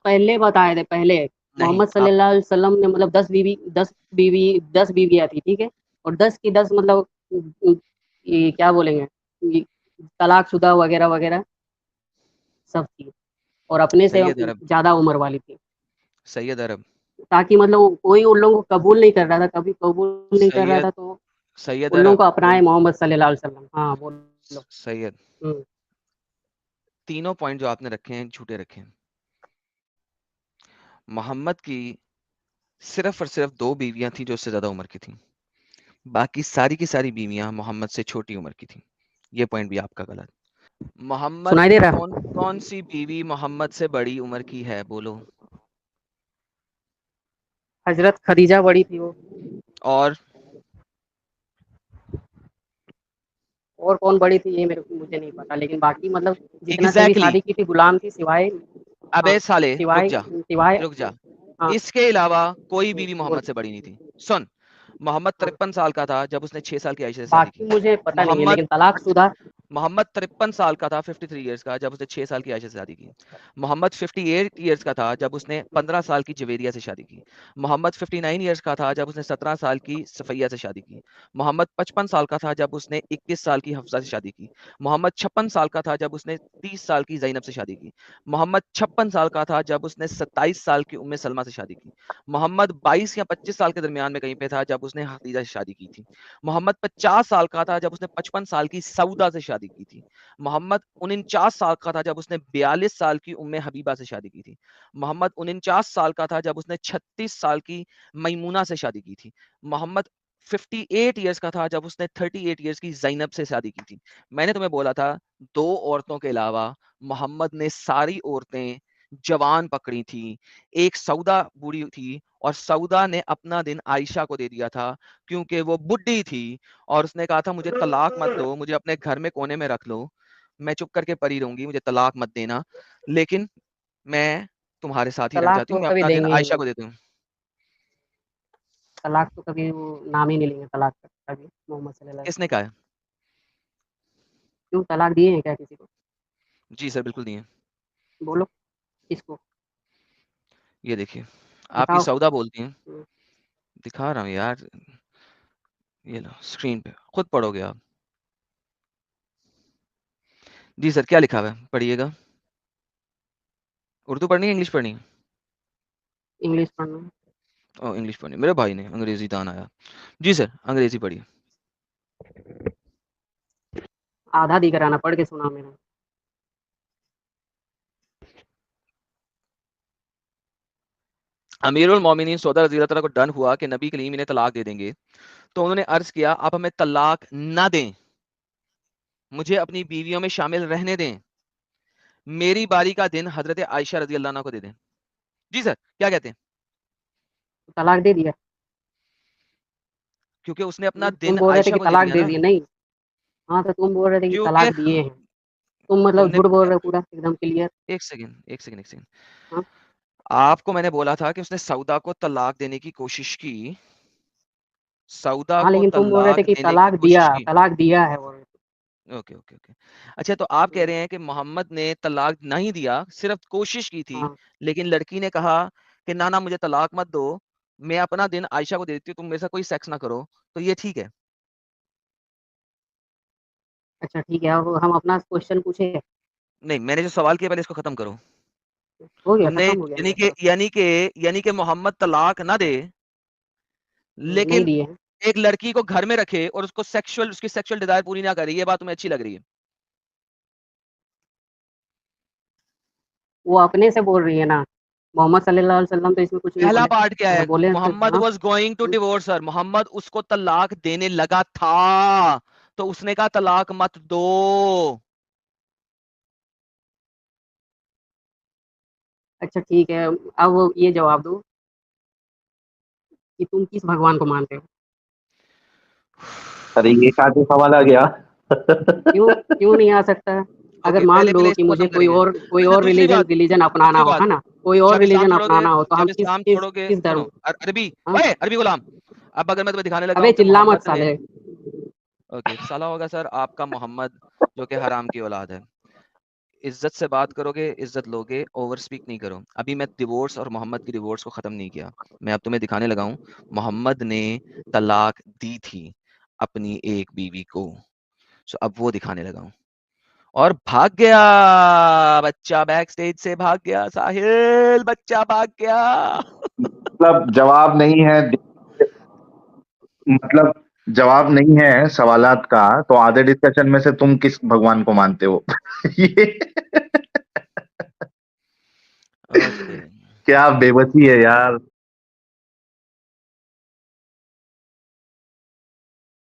पहले बताए थे पहले। नहीं मोहम्मद आप सल्लल्लाहु अलैहि वसल्लम ने मतलब 10 बीवियां थी, ठीक है। और 10 की 10 मतलब ये क्या बोलेंगे, ये तलाकशुदा वगैरह वगैरह सब थी, और अपने से सैयद अरब, ज्यादा उम्र वाली थी। सैयद अरब, ताकि मतलब कोई उन लोगों को कबूल नहीं कर रहा था, कभी कबूल नहीं कर रहा सैयद, था, तो सैयद उन लोगों अरब को अपनाए बोलते हैं। मोहम्मद सल्लल्लाहु अलैहि वसल्लम। हाँ बोलो। सैयद, हम्म। तीनों पॉइंट जो आपने रखे हैं झूठे रखे हैं। मोहम्मद की सिर्फ और सिर्फ 2 बीवियां थी जो उससे ज्यादा उम्र की थी, बाकी सारी की सारी बीवियां मोहम्मद से छोटी उम्र की थी। ये पॉइंट भी आपका गलत। मोहम्मद सुनाई की दे रहा? कौन कौन सी बीवी मोहम्मद से बड़ी उम्र की है, बोलो। हजरत खदीजा बड़ी थी वो। और और कौन बड़ी थी ये मुझे नहीं पता, लेकिन बाकी मतलब जितना से भी एग्जैक्टली शादी की थी गुलाम थी, सिवाय। हाँ। अबे साले रुक सिवाय जा, सिवाय। रुक जा। हाँ। इसके अलावा कोई बीवी मोहम्मद बोल। से बड़ी नहीं थी। सुन, मोहम्मद हाँ। 53 साल का था जब उसने 6 साल की आयशा से शादी बाकी की। मुझे पता नहीं है, मोहम्मद लेकिन तलाकशुदा। मोहम्मद 53 साल का था, 53 ईयर्स का, जब उसने 6 साल की आयशा से शादी की। मोहम्मद 58 ईयर्स का था जब उसने 15 साल की जवेरिया से शादी की। मोहम्मद 59 ईयर्स का था जब उसने 17 साल की सफैया से शादी की। मोहम्मद 55 साल का था जब उसने 21 साल की हफ्सा से शादी की। मोहम्मद 56 साल का था जब उसने 30 साल की जैनब से शादी की। मोहम्मद 56 साल का था जब उसने 27 साल की उम्मे सलमा से शादी की। मोहम्मद 22 या 25 साल के दरमियान में कहीं पे था जब उसने हदीजा से शादी की थी। मोहम्मद 50 साल का था जब उसने 55 साल की सऊदा से शादी की थी। मोहम्मद 49 साल का था जब उसने 42 साल की उम्मे हबीबा से शादी की थी। मोहम्मद 49 साल का था जब उसने 36 साल की मैमूना से शादी की थी। मोहम्मद 58 ईयर्स का था जब उसने 38 ईयर्स की जैनब से शादी की थी। मैंने तुम्हें बोला था 2 औरतों के अलावा मोहम्मद ने सारी औरतें जवान पकड़ी थी। एक सऊदा बूढ़ी थी, और सऊदा ने अपना दिन आयशा को दे दिया था क्योंकि वो बुढ़ी थी, और उसने कहा था मुझे तलाक मत दो, मुझे अपने घर में कोने में रख लो, मैं चुप करके पड़ी रहूंगी, मुझे तलाक मत देना, लेकिन मैं तुम्हारे साथ ही रहना तलाक चाहती हूँ, तो मैं कभी अपना दिन देंगे ही आयशा नहीं। को दे दूँ। तलाक तो कभी वो नाम ही नहीं लेंगे तलाक का कभी, मोहम्मद सल्लल्लाहु अलैहि किसने वसल्लम। कहा है? क्यों, तलाक दिए हैं क्या किसी को? जी सर, बिल्कुल दिए। बोलो। किसको? ये देखिए, आपकी दिखाओ। सौदा बोलती हैं। हम्म। दिखा रहा हूँ यार, ये लो स्क्रीन पे, खुद पढ़ोगे आप। जी सर, क्या लिखा हुआ है, पढ़िएगा। उर्दू पढ़नी है, इंग्लिश पढ़नी है? इंग्लिश पढ़ना। ओ, इंग्लिश पढ़नी। मेरे भाई ने अंग्रेजी दान आया। जी सर, अंग्रेजी पढ़िए। आधा दिख रहा ना, पढ़ के सुना मेरा। अमीरुल मोमिनीन सौदा रज़ी अल्लाह तआला को डन हुआ कि नबी करीम इन्हें तलाक दे देंगे, तो उन्होंने अर्ज किया आप हमें तलाक ना दें, मुझे अपनी बीवियों में शामिल रहने दें, मेरी बारी का दिन हजरत आयशा रजी अल्लाह अन्हा को दे दें। जी सर, क्या कहते हैं? तलाक दे दिया? क्योंकि उसने अपना तुम दिन बोल रहे थे आयशा कि को दे तलाक दिया दे ना। दिए नहीं? हाँ तो तुम बोल रहे थे कि क्योंकि तलाक दिए हैं। तुम मतलब उनने झूठ बोल रहे हो पूरा एकदम क्लियर। एक सेकंड, एक सेकंड, एक सेकंड। हाँ। आपको मैंने बोला था कि उसने सऊदा को तलाक देने की कोशिश की, सऊदा हाँ को लेकिन तुम बोल रहे थे तलाक कि देने की कोशिश की। तलाक दिया है बोल रहे थे। Okay okay okay. अच्छा, तो आप कह हम्म। रहे हैं कि मोहम्मद ने तलाक नहीं दिया, सिर्फ कोशिश की थी, हाँ। लेकिन लड़की ने कहा कि ना ना मुझे तलाक मत दो, मैं अपना दिन आयशा को दे देती हूँ, तुम मेरे साथ कोई सेक्स ना करो, तो ये ठीक है? अच्छा ठीक है, अब हम अपना क्वेश्चन पूछे। नहीं, मैंने जो सवाल किया पहले इसको खत्म करो। हो गया, तुमने खत्म हो गया यानी मेरा कि सवाल। मोहम्मद तलाक ना दे, नहीं लेकिन दिए हैं। एक लड़की को घर में रखे और उसकी सेक्सुअल डिजायर पूरी ना करे, ये बात तुम्हें अच्छी लग रही है? वो अपने से बोल रही है ना। मोहम्मद सल्लल्लाहु अलैहि वसल्लम तो इसमें कुछ नहीं पहला बोले। पार्ट क्या अगर है? बोले तो मोहम्मद हाँ। वॉज गोइंग टू डिवोर्स हर, मोहम्मद उसको तलाक देने लगा था, तो उसने कहा तलाक मत दो। अच्छा ठीक है, अब ये जवाब दो कि तुम किस भगवान को मानते हो? अरे ये कहाँ से सवाल आ गया? क्यों क्यों नहीं आ सकता है? अगर ओके, मान पहले लो पहले कि इसको मुझे खत्म करेंगे। कोई अच्छा, और दूसरी रिलीजन बात, रिलीजन अपनाना दूसरी हो, बात, है ना? कोई और जब इस्लाम रिलीजन छोड़ोगे, अपनाना हो तो हम जब किस इस्लाम किस छोड़ोगे, किस सुनो, धर्म? अरबी, हाँ। ओए अरबी गुलाम, अब अगर मैं तुम्हें दिखाने लगा अबे हूं कि चिल्ला मत मोहम्मद ने, साले। ओके साला होगा सर आपका मोहम्मद, जो कि हराम की औलाद है, इज्जत से बात करोगे, इज्जत लोगे, ओवर स्पीक नहीं करो। अभी मैं डिवोर्स और मोहम्मद की डिवोर्स को खत्म नहीं किया, मैं अब तुम्हें दिखाने लगा हूँ। मोहम्मद ने तलाक दी थी अपनी एक बीवी को, सो अब वो दिखाने लगा हूँ। और भाग गया बच्चा, बैक स्टेज से भाग गया साहिल, बच्चा भाग गया। मतलब जवाब नहीं है, मतलब जवाब नहीं है सवालात का, तो आधे डिस्कशन में से तुम किस भगवान को मानते हो? ये ओके। क्या बेबसी है यार।